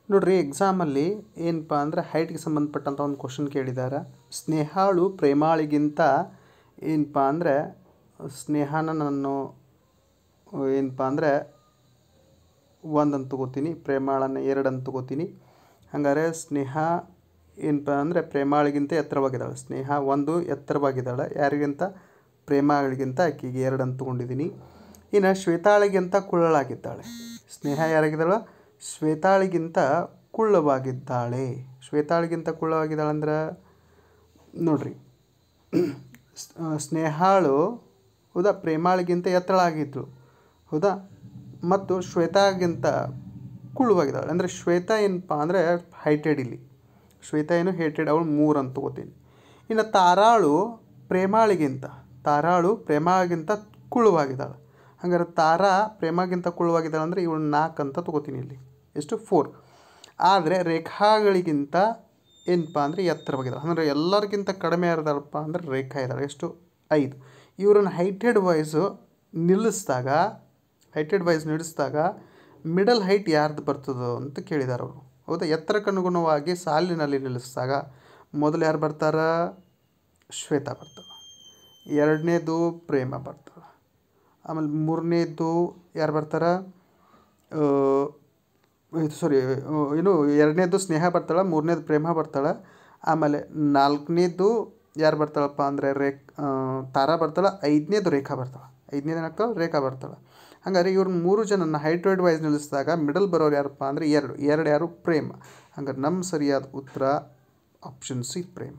ನೋಡ್ರಿ ಎಕ್ಸಾಮಲ್ಲಿ ಏನಪ್ಪ ಅಂದರೆ ಹೈಟ್ಗೆ ಸಂಬಂಧಪಟ್ಟಂಥ ಒಂದು ಕ್ವಶನ್ ಕೇಳಿದ್ದಾರೆ. ಸ್ನೇಹಾಳು ಪ್ರೇಮಾಳಿಗಿಂತ ಏನಪ್ಪ ಅಂದರೆ ಸ್ನೇಹನ ನಾನು ಏನಪ್ಪ ಅಂದರೆ 1 ಅಂತ ತಗೋತೀನಿ, ಪ್ರೇಮಾಳನ್ನು 2 ಅಂತ ತಗೋತೀನಿ. ಹಾಗಾದ್ರೆ ಸ್ನೇಹ ಏನಪ್ಪ ಅಂದರೆ ಪ್ರೇಮಾಳಿಗಿಂತ ಎತ್ತರವಾಗಿದ್ದಾಳೆ. ಸ್ನೇಹ 1 ಎತ್ತರವಾಗಿದ್ದಾಳೆ, ಯಾರಿಗಿಂತ? ಪ್ರೇಮಾಳಿಗಿಂತ. ಆಕೆಗೆ 2 ಅಂತ ತೊಗೊಂಡಿದ್ದೀನಿ. ಇನ್ನು ಶ್ವೇತಾಳಿಗಿಂತ ಕುಳ್ಳಳಾಗಿದ್ದಾಳೆ. ಸ್ನೇಹ ಯಾರಾಗಿದ್ದಾಳೆ? ಶ್ವೇತಾಳಿಗಿಂತ ಕುಳ್ಳವಾಗಿದ್ದಾಳೆ. ಶ್ವೇತಾಳಿಗಿಂತ ಕುಳ್ಳವಾಗಿದ್ದಾಳೆ ಅಂದ್ರೆ ನೋಡ್ರಿ, ಸ್ನೇಹಾಳು ಹೌದಾ ಪ್ರೇಮಾಳಿಗಿಂತ ಎತ್ತರಳಾಗಿದ್ಳು ಹೌದಾ, ಮತ್ತು ಶ್ವೇತಾಗಿಂತ ಕುಳ್ಳವಾಗಿದ್ದಾಳೆ. ಅಂದರೆ ಶ್ವೇತಾ ಏನಪ್ಪ ಅಂದರೆ ಹೈಟೆಡ್. ಇಲ್ಲಿ ಶ್ವೇತಾ ಏನು ಹೈಟೆಡ್, ಅವಳು 3 ಅಂತ ತಗೋತೀನಿ. ಇನ್ನು ತಾರಾಳು ಪ್ರೇಮಾಳಿಗಿಂತ ಕುಳ್ಳವಾಗಿದ್ದಾಳೆ. ಹಾಗಾದ್ರೆ ತಾರಾ ಪ್ರೇಮಾಗಿಂತ ಕುಳ್ಳವಾಗಿದ್ದಾಳೆ ಅಂದರೆ ಇವಳು 4 ಅಂತ ತಗೋತೀನಿ. ಇಲ್ಲಿ ಎಷ್ಟು? 4. ಆದರೆ ರೇಖಾಗಳಿಗಿಂತ ಏನಪ್ಪ ಅಂದರೆ ಎತ್ತರವಾಗಿದ್ದಾಳೆ. ಅಂದರೆ ಎಲ್ಲರಿಗಿಂತ ಕಡಿಮೆ ಯಾರಿದಾಳಪ್ಪ ಅಂದರೆ ರೇಖಾ ಇದ್ದಾಳೆ. ಎಷ್ಟು? 5. ಇವ್ರನ್ನ ಹೈಟೆಡ್ ವೈಸು ನಿಲ್ಲಿಸಿದಾಗ ಮಿಡಲ್ ಹೈಟ್ ಯಾರ್ದು ಬರ್ತದೋ ಅಂತ ಕೇಳಿದಾರೆ ಅವರು ಹೌದಾ. ಎತ್ತರಕ್ಕನುಗುಣವಾಗಿ ಸಾಲಿನಲ್ಲಿ ನಿಲ್ಲಿಸಿದಾಗ ಮೊದಲು ಯಾರು ಬರ್ತಾರೆ? ಶ್ವೇತಾ ಬರ್ತಾಳೆ. 2ನೇದು ಪ್ರೇಮ ಬರ್ತಾಳೆ. ಆಮೇಲೆ 3ನೇದು ಯಾರು ಬರ್ತಾರೆ? ಏನು 2ನೇದು ಸ್ನೇಹ ಬರ್ತಾಳೆ, 3ನೇದು ಪ್ರೇಮ ಬರ್ತಾಳೆ. ಆಮೇಲೆ 4ನೇದು ಯಾರು ಬರ್ತಾಳಪ್ಪ ಅಂದರೆ ತಾರಾ ಬರ್ತಾಳೆ. 5ನೇದು ರೇಖಾ ಬರ್ತಾಳೆ. 5ನೇದು ಏನಾಗ್ತಾಳೆ? ರೇಖಾ ಬರ್ತಾಳೆ. ಹಾಗಾದ್ರೆ ಇವ್ರನ್ನ 3 ಜನನ ಹೈಟ್ ವೈಸ್ ನಿಲ್ಲಿಸಿದಾಗ ಮಿಡಲ್ ಬರೋರು ಯಾರಪ್ಪ ಅಂದರೆ 2 ಯಾರು? ಪ್ರೇಮ. ಹಾಗಾದ್ರೆ ನಮ್ಮ ಸರಿಯಾದ ಉತ್ತರ ಆಪ್ಷನ್ ಸಿ ಪ್ರೇಮ.